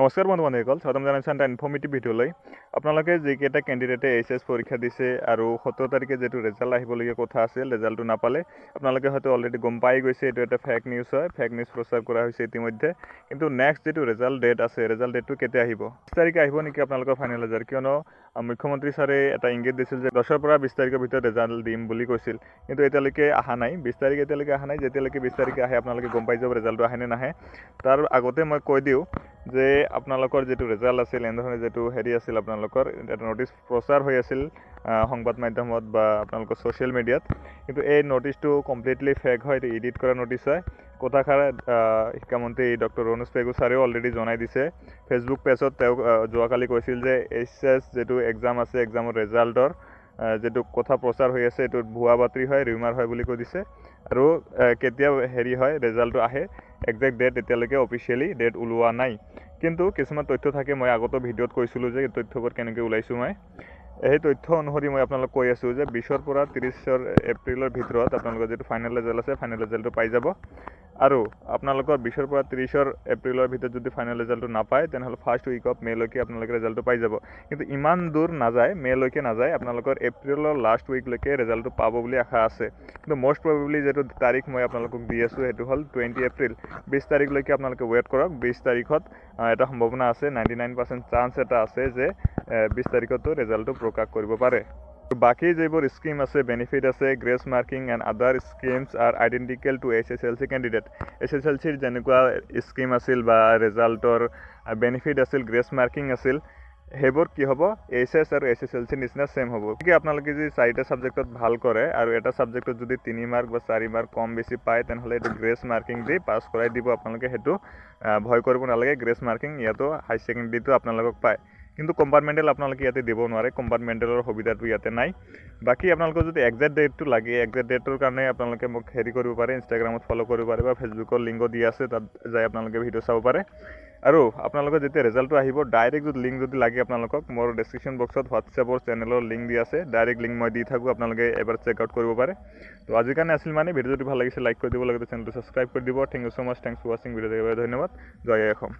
নমস্কাৰ বন্ধু বান্ধৱীসকল, স্বাগতম জনাইছোঁ এটা ইনফৰ্মেটিভ ভিডিঅ'লৈ। আপোনালোকে যিকেইটা কেণ্ডিডেটে এইচ পৰীক্ষা দিছে আৰু 17 তাৰিখে যিটো ৰেজাল্ট আহিবলগীয়া কথা আছিল, ৰেজাল্টটো নাপালে। আপোনালোকে হয়তো অলৰেডি গম পাই গৈছে, এইটো এটা ফেক নিউজ হয়, ফেক নিউজ প্ৰচাৰ কৰা হৈছে ইতিমধ্যে। কিন্তু নেক্সট যিটো ৰেজাল্ট ডেট আছে, ৰেজাল্ট ডেটটো কেতিয়া আহিব? 20 তাৰিখে আহিব নেকি আপোনালোকৰ ফাইনেল ৰেজাল্ট? কিয়নো মুখ্যমন্ত্ৰী ছাৰে এটা ইংগিত দিছিল যে 10ৰ পৰা 20 তাৰিখৰ ভিতৰত ৰেজাল্ট দিম বুলি কৈছিল, কিন্তু এতিয়ালৈকে অহা নাই। 20 তাৰিখ এতিয়ালৈকে অহা নাই। যেতিয়ালৈকে 20 তাৰিখে আহে আপোনালোকে গম পাই যাব ৰেজাল্টটো আহে নে নাহে। তাৰ আগতে মই কৈ দিওঁ যে আপোনালোকৰ যিটো ৰেজাল্ট আছিল, এনেধৰণে যিটো আছিল আপোনালোকৰ এটা নটিচ প্ৰচাৰ হৈ আছিল সংবাদ মাধ্যমত বা আপোনালোকৰ ছ'চিয়েল মিডিয়াত, কিন্তু এই নটিচটো কমপ্লিটলি ফেক হয়, এইটো এডিট কৰা নটিচ হয়। কথাষাৰ শিক্ষামন্ত্ৰী ডক্টৰ ৰণোজ পেগু ছাৰেও অলৰেডি জনাই দিছে। ফেচবুক পেজত তেওঁ যোৱাকালি কৈছিল যে এইচ যিটো এক্সাম আছে, এক্সামৰ ৰেজাল্টৰ যিটো কথা প্ৰচাৰ হৈ আছে, এইটো ভুৱা বাতৰি হয়, ৰিউমাৰ হয় বুলি কৈ দিছে। আৰু কেতিয়া হয় ৰেজাল্টটো আহে, একজেক্ট ডেট এতিয়ালৈকে অফিচিয়েলি ডেট ওলোৱা নাই। কিন্তু কিছুমান তথ্য থাকে, মই আগতো ভিডিঅ'ত কৈছিলোঁ যে এই তথ্যবোৰ কেনেকৈ ওলাইছোঁ মই। সেই তথ্য অনুসৰি মই আপোনালোক কৈ আছোঁ যে 20ৰ পৰা 30 এপ্ৰিলৰ ভিতৰত আপোনালোকৰ যিটো ফাইনেল ৰেজাল্ট আছে, ফাইনেল ৰেজাল্টটো পাই যাব। আৰু আপোনালোকৰ 20ৰ পৰা 30 এপ্ৰিলৰ ভিতৰত যদি ফাইনেল ৰেজাল্টটো নাপায়, তেনেহ'লে ফাৰ্ষ্ট উইক অফ মে'লৈকে আপোনালোকে ৰেজাল্টটো পাই যাব। কিন্তু ইমান দূৰ নাযায়, মে'লৈকে নাযায়, আপোনালোকৰ এপ্ৰিলৰ লাষ্ট উইকলৈকে ৰেজাল্টটো পাব বুলি আশা আছে। কিন্তু মষ্ট প্ৰবেবলি যিটো তাৰিখ মই আপোনালোকক দি আছোঁ, সেইটো হ'ল 20 এপ্ৰিল। 20 তাৰিখলৈকে আপোনালোকে ৱেইট কৰক। 20 তাৰিখত এটা সম্ভাৱনা আছে, 99% চান্স এটা আছে যে 20 তাৰিখতো ৰেজাল্টটো প্ৰকাশ কৰিব পাৰে। বাকী যিবোৰ স্কিম আছে, বেনিফিট আছে, grace marking and other schemes are identical to SSLC candidate. SSLCৰ যেনেকুৱা স্কিম আছিল বা ৰেজাল্টৰ বেনিফিট আছিল, গ্ৰেছ মাৰ্কিং আছিল, সেইবোৰ কি হ'ব, HS আৰু SSLCৰ নিচিনা ছেম হ'ব। গতিকে আপোনালোকে যদি 4টা ছাবজেক্টত ভাল কৰে আৰু এটা ছাবজেক্টত যদি 3 মাৰ্ক বা 4 মাৰ্ক কম বেছি পায়, তেনেহ'লে এইটো গ্ৰেছ মাৰ্কিং দি পাছ কৰাই দিব আপোনালোকে। সেইটো ভয় কৰিব নালাগে। গ্ৰেছ মাৰ্কিং ইয়াতো হাই ছেকেণ্ডেৰীটো আপোনালোকক পায়, কিন্তু কম্পাৰ্টমেণ্টেল আপোনালোকে ইয়াতে দিব নোৱাৰে। কম্পাৰ্টমেণ্টেলৰ সুবিধাটো ইয়াতে নাই। বাকী আপোনালোকৰ যদি একজেক্ট ডেটটো লাগে, একজেক্ট ডেটৰ কাৰণে আপোনালোকে মোক কৰিব পাৰে, ইনষ্টাগ্ৰামত ফ'ল' কৰিব পাৰে বা ফেচবুকৰ লিংকো দি আছে, তাত যাই আপোনালোকে ভিডিঅ' চাব পাৰে। আৰু আপোনালোকৰ যেতিয়া ৰেজাল্টটো আহিব, ডাইৰেক্ট যদি লিংক যদি লাগে আপোনালোকক, মোৰ ডেছক্ৰিপশ্যন বক্সত হোৱাটছএপৰ চেনেলৰ লিংক দি আছে, ডাইৰেক্ট লিংক মই দি থাকোঁ, আপোনালোকে এবাৰ চেক আউট কৰিব পাৰে। তো আজিৰ কাৰণে আছিল মানে, ভিডিঅ' যদি ভাল লাগিছে লাইক কৰি দিব লাগে, চেনেলটো ছাবস্ক্ৰাইব কৰি দিব। Thank you so' much, thanks for ৱাচিং। ভিডিঅ' দেখাৰ বাবে ধন্যবাদ। জয় অসম।